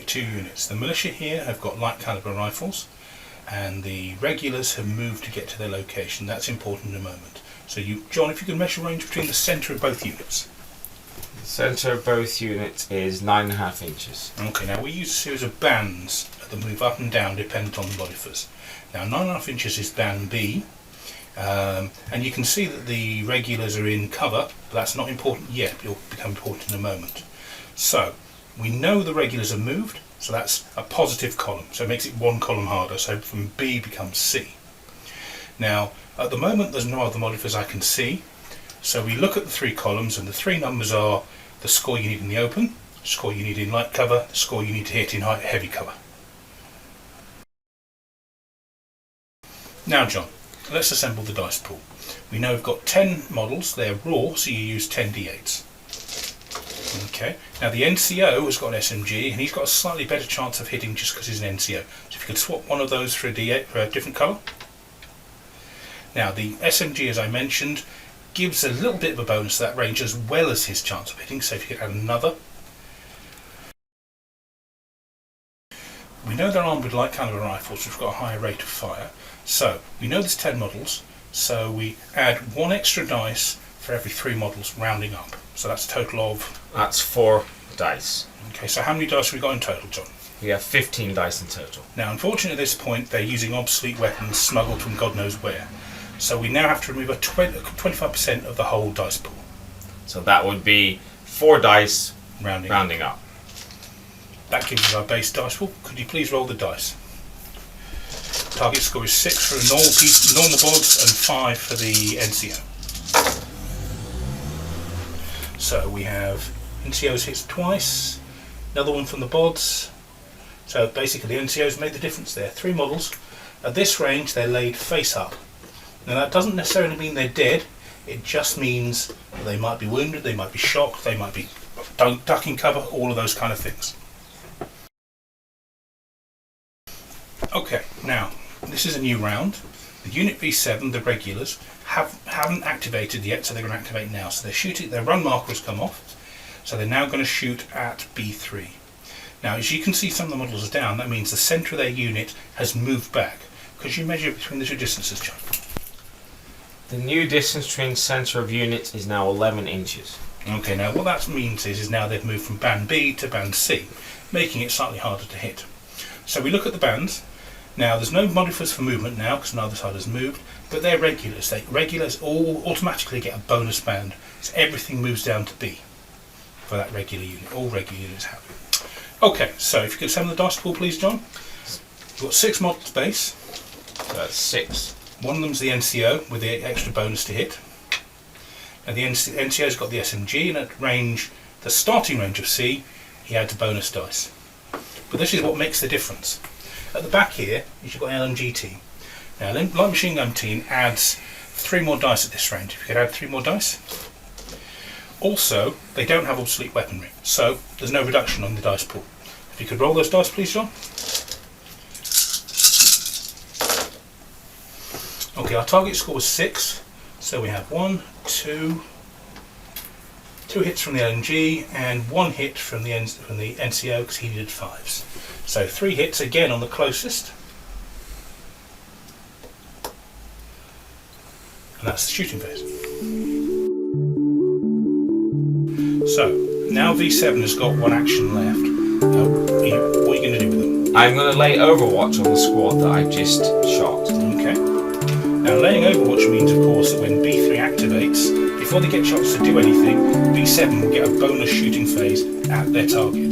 at two units. The militia here have got light caliber rifles, and the regulars have moved to get to their location. That's important in a moment. So John, if you can measure range between the centre of both units. The centre of both units is 9.5 inches. Okay, now we use a series of bands that move up and down dependent on the modifiers. Now 9.5 inches is band B, and you can see that the regulars are in cover, but that's not important yet. It'll become important in a moment. So we know the regulars have moved, so that's a positive column, so it makes it one column harder, so from B becomes C. Now at the moment there's no other modifiers I can see, so we look at the three columns, and the three numbers are the score you need in the open, the score you need in light cover, the score you need to hit in heavy cover. Now John, let's assemble the dice pool. We know we've got 10 models, they're raw, so you use 10 d8s. Okay, now the NCO has got an SMG, and he's got a slightly better chance of hitting just because he's an NCO. So if you could swap one of those for a D8 for a different colour. Now the SMG, as I mentioned, gives a little bit of a bonus to that range as well as his chance of hitting, so if you could add another. We know they're armed with light caliber rifles, which have got a higher rate of fire. So we know there's 10 models, so we add one extra dice for every 3 models, rounding up. So that's a total of... That's 4 dice. Okay, so how many dice have we got in total, John? We have 15 dice in total. Now, unfortunately at this point, they're using obsolete weapons smuggled from God knows where. So we now have to remove 25% of the whole dice pool. So that would be 4 dice rounding up. That gives us our base dice pool. Could you please roll the dice? Target score is 6 for a normal bods and 5 for the NCO. So we have NCOs hits twice, another one from the bods. So basically the NCOs made the difference there. 3 models. At this range they're laid face up. Now that doesn't necessarily mean they're dead, it just means that they might be wounded, they might be shocked, they might be ducking cover, all of those kind of things. Okay, now this is a new round. The Unit V7, the regulars, haven't activated yet, so they're going to activate now. So they're shooting, their run marker has come off, so they're now going to shoot at B3. Now as you can see, some of the models are down, that means the centre of their unit has moved back. Could you measure between the two distances, John? The new distance between centre of units is now 11 inches. Okay, now what that means is now they've moved from band B to band C, making it slightly harder to hit. So we look at the bands. Now there's no modifiers for movement now because neither side has moved, but they're regulars. Regulars all automatically get a bonus band, so everything moves down to B for that regular unit. All regular units have it. Okay, so if you could assemble the dice pool, please, John. We've got 6 models base. So that's 6. One of them's the NCO with the extra bonus to hit. And the NCO's got the SMG, and at range, the starting range of C, he adds a bonus dice. But this is what makes the difference. At the back here, you've got an LMG team. Now, light machine gun team adds 3 more dice at this range. If you could add 3 more dice. Also, they don't have obsolete weaponry, so there's no reduction on the dice pool. If you could roll those dice, please, John. Okay, our target score was 6, so we have 2 hits from the LMG and 1 hit from the NCO because he did 5s. So 3 hits again on the closest, and that's the shooting phase. So now V7 has got 1 action left. What are you going to do with them? I'm going to lay Overwatch on the squad that I've just shot. Okay. Now laying Overwatch means, of course, that when B3 activates, before they get shots to do anything, B7 will get a bonus shooting phase at their target.